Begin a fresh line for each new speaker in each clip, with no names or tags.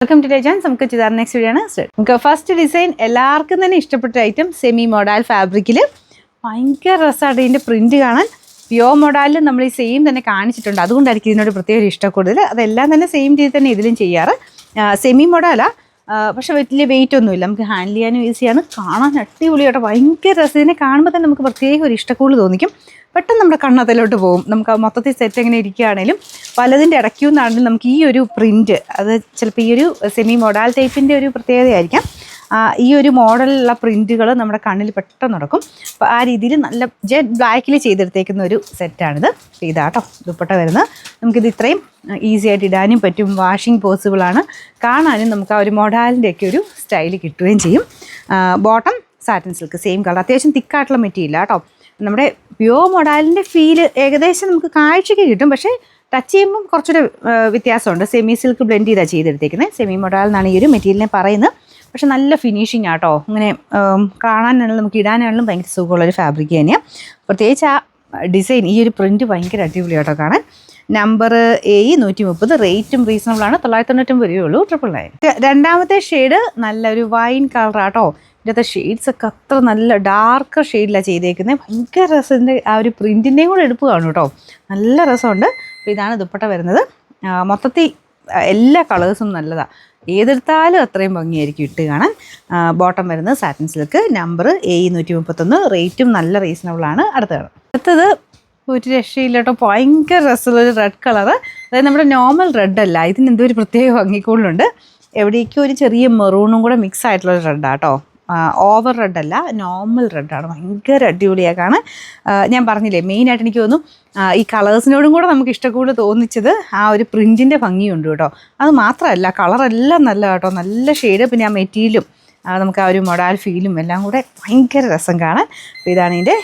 Welcome to chance. നമുക്ക് ചെയ്താൽ next video ആണ്. നമുക്ക് ഫസ്റ്റ് ഡിസൈൻ എല്ലാവർക്കും തന്നെ ഇഷ്ടപ്പെട്ട ഐറ്റം സെമി മോഡൽ ഫാബ്രിക്കിൽ ഭയങ്കര രസമായിട്ട് ഇതിൻ്റെ പ്രിൻറ്റ് കാണാൻ. പ്യോർ മോഡലിൽ നമ്മൾ ഈ സെയിം തന്നെ കാണിച്ചിട്ടുണ്ട്, അതുകൊണ്ടായിരിക്കും ഇതിനോട് പ്രത്യേക ഇഷ്ടം കൂടുതൽ. അതെല്ലാം തന്നെ സെയിം രീതി തന്നെ ഇതിലും ചെയ്യാറ്. സെമി മോഡലാ, പക്ഷെ വലിയ വെയിറ്റ് ഒന്നുമില്ല, നമുക്ക് ഹാൻഡിൽ ചെയ്യാനും ഈസിയാണ്. കാണാൻ അടിപൊളിയായിട്ട് ഭയങ്കര രസം. ഇതിനെ കാണുമ്പോൾ തന്നെ നമുക്ക് പ്രത്യേക ഒരു ഇഷ്ടക്കൂടുതൽ തോന്നിക്കും. പെട്ടെന്ന് നമ്മുടെ കണ്ണതിലോട്ട് പോകും. നമുക്ക് മൊത്തത്തിൽ സെറ്റ് എങ്ങനെ ഇരിക്കുകയാണെങ്കിലും പലതിൻ്റെ ഇടയ്ക്കുന്നാണെങ്കിലും നമുക്ക് ഈ ഒരു പ്രിൻറ്റ്, അത് ചിലപ്പോൾ ഈ ഒരു സെമി മോഡൽ ടൈപ്പിൻ്റെ ഒരു പ്രത്യേകതയായിരിക്കാം. ഈ ഒരു മോഡലുള്ള പ്രിൻറ്റുകൾ നമ്മുടെ കണ്ണിൽ പെട്ടെന്ന് നടക്കും. അപ്പോൾ ആ രീതിയിൽ നല്ല ജെറ്റ് ബ്ലാക്കിൽ ചെയ്തെടുത്തേക്കുന്ന ഒരു സെറ്റാണിത്. അപ്പോൾ ഇതാട്ടോ ദുപ്പട്ട വരുന്നത്. നമുക്കിത് ഇത്രയും ഈസി ആയിട്ട് ഇടാനും പറ്റും, വാഷിംഗ് പോസിബിളാണ്, കാണാനും നമുക്ക് ആ ഒരു മോഡലിൻ്റെയൊക്കെ ഒരു സ്റ്റൈൽ കിട്ടുകയും ചെയ്യും. Bottom satin silk same colour, അത്യാവശ്യം തിക്കായിട്ടുള്ള മെറ്റീരിയൽ കേട്ടോ. നമ്മുടെ പ്യോർ മോഡലിൻ്റെ ഫീല് ഏകദേശം നമുക്ക് കാഴ്ചയ്ക്ക് കിട്ടും, പക്ഷേ ടച്ച് ചെയ്യുമ്പം കുറച്ചൊരു വ്യത്യാസമുണ്ട്. സെമി സിൽക്ക് ബ്ലെൻഡ് ചെയ്താണ് ചെയ്തെടുത്തേക്കുന്നത്. സെമി മോഡൽ എന്നാണ് ഈ ഒരു മെറ്റീരിയലിനെ പറയുന്നത്. പക്ഷെ നല്ല ഫിനിഷിങ് ആട്ടോ. ഇങ്ങനെ കാണാനാണെങ്കിലും നമുക്ക് ഇടാനാണെങ്കിലും ഭയങ്കര സുഖമുള്ളൊരു ഫാബ്രിക് തന്നെയാണ്. പ്രത്യേകിച്ച് ആ ഡിസൈൻ, ഈ ഒരു പ്രിൻറ്റ് ഭയങ്കര അടിപൊളിയാട്ടോ കാണാൻ. നമ്പർ A130, റേറ്റും റീസണബിളാണ്. 999 രൂപയുള്ളൂ. 999. രണ്ടാമത്തെ ഷെയ്ഡ് നല്ലൊരു വൈൻ കളറാട്ടോ. ഇതിൻ്റെ ഷെയ്ഡ്സൊക്കെ അത്ര നല്ല ഡാർക്ക് ഷെയ്ഡിലാണ് ചെയ്തേക്കുന്നത്. ഭയങ്കര രസത്തിൻ്റെ ആ ഒരു പ്രിൻറ്റിൻ്റെയും കൂടെ എടുപ്പ് കാണും കേട്ടോ, നല്ല രസമുണ്ട്. അപ്പോൾ ഇതാണ് ദുപ്പട്ട വരുന്നത്. മൊത്തത്തിൽ എല്ലാ കളേഴ്സും നല്ലതാണ്, ഏതെടുത്താലും അത്രയും ഭംഗിയായിരിക്കും ഇട്ട് കാണാൻ. ബോട്ടം വരുന്നത് സാറ്റിൻ സിൽക്ക്, നമ്പർ A131, റേറ്റും നല്ല റീസണബിളാണ്. അടുത്തത് ഒരു രക്ഷയില്ല കേട്ടോ, ഭയങ്കര രസമുള്ളൊരു റെഡ് കളറ്. അതായത് നമ്മുടെ നോർമൽ റെഡ് അല്ല, ഇതിന് എന്തോ ഒരു പ്രത്യേക ഭംഗിക്കൂടുതലുണ്ട്. എവിടേക്കും ഒരു ചെറിയ മെറൂണും കൂടെ മിക്സ് ആയിട്ടുള്ളൊരു റെഡാണ് കേട്ടോ. ഓവർ റെഡല്ല, നോർമൽ റെഡാണ്. ഭയങ്കര അടിപൊളിയാണ് കാണാൻ. ഞാൻ പറഞ്ഞില്ലേ, മെയിനായിട്ട് എനിക്ക് തോന്നുന്നു ഈ കളേഴ്സിനോടും കൂടെ നമുക്ക് ഇഷ്ടക്കൂടുതൽ തോന്നിച്ചത് ആ ഒരു പ്രിൻറ്റിൻ്റെ ഭംഗിയുണ്ട് കേട്ടോ. അത് മാത്രമല്ല കളറെല്ലാം നല്ല കേട്ടോ, നല്ല ഷെയ്ഡ്. പിന്നെ ആ മെറ്റീരിയലും നമുക്ക് ആ ഒരു മൊഡാൽ ഫീലും എല്ലാം കൂടെ ഭയങ്കര രസം കാണാൻ. അപ്പോൾ ഇതാണ് ഇതിൻ്റെ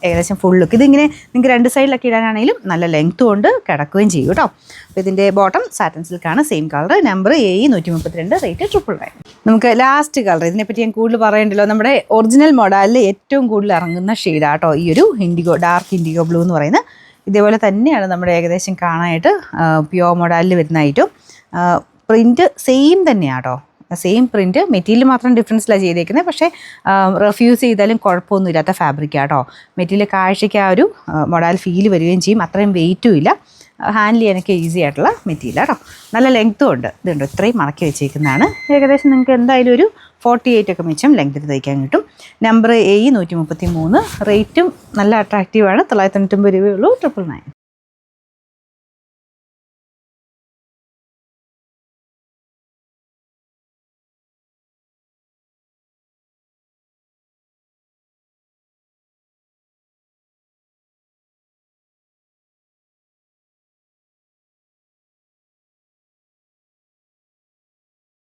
ഏകദേശം ഫുൾ ലുക്ക്. ഇതിങ്ങനെ നിങ്ങൾക്ക് രണ്ട് സൈഡിലൊക്കെ ഇടാനാണെങ്കിലും നല്ല ലെങ്ത്തും ഉണ്ട്, കിടക്കുകയും ചെയ്യും കേട്ടോ. അപ്പോൾ ഇതിൻ്റെ ബോട്ടം സാറ്റിൻ സിൽക്കാണ്, same colour, number A132, rate 999. നമുക്ക് ലാസ്റ്റ് കളർ, ഇതിനെപ്പറ്റി ഞാൻ കൂടുതൽ പറയണ്ടല്ലോ. നമ്മുടെ ഒറിജിനൽ മോഡലിൽ ഏറ്റവും കൂടുതൽ ഇറങ്ങുന്ന ഷെയ്ഡാണ് കേട്ടോ ഈ ഒരു ഇൻഡിഗോ, ഡാർക്ക് ഇൻഡിഗോ ബ്ലൂ എന്ന് പറയുന്നത്. ഇതേപോലെ തന്നെയാണ് നമ്മുടെ ഏകദേശം കാണാനായിട്ട് പ്യോർ മോഡലിൽ വരുന്നതായിട്ടും. പ്രിൻറ്റ് സെയിം തന്നെയാണ് കേട്ടോ, സെയിം പ്രിൻറ്റ്, മെറ്റീരിയൽ മാത്രം ഡിഫറൻസിലാണ് ചെയ്തേക്കുന്നത്. പക്ഷേ റെഫ്യൂസ് ചെയ്താലും കുഴപ്പമൊന്നുമില്ലാത്ത ഫാബ്രിക്കാണ് കേട്ടോ. മെറ്റീരിയൽ കാഴ്ചയ്ക്ക് ആ ഒരു മോഡൽ ഫീൽ വരികയും ചെയ്യും, അത്രയും വെയിറ്റും ഇല്ല, ഹാൻഡിൽ ചെയ്യാനൊക്കെ ഈസി ആയിട്ടുള്ള മെറ്റീരിയൽ കേട്ടോ. നല്ല ലെങ്ത്തും ഉണ്ട്. ഇതുണ്ട്, ഇത്രയും മടക്കി വെച്ചേക്കുന്നതാണ്. ഏകദേശം നിങ്ങൾക്ക് എന്തായാലും ഒരു 48 ഒക്കെ മിച്ചം ലെങ്ത്തിൽ തയ്ക്കാൻ കിട്ടും. നമ്പർ A133, റേറ്റും നല്ല അട്രാക്റ്റീവാണ്. 999 രൂപയുള്ളൂ. 999.